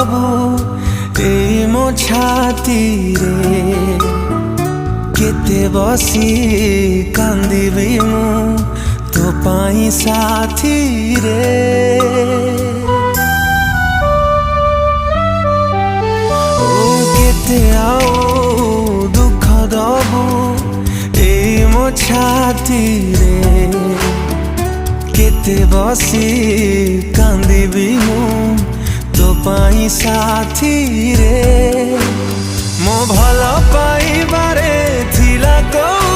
दबू ए मो छाती रे केते बसी कांदिबी मु तो पाई साथी रे ओ केते आओ दुख दबू ए मो छाती रे केते बसी कांदिबी मु तो पाई साथी रे मो भल पाइबारे थिला को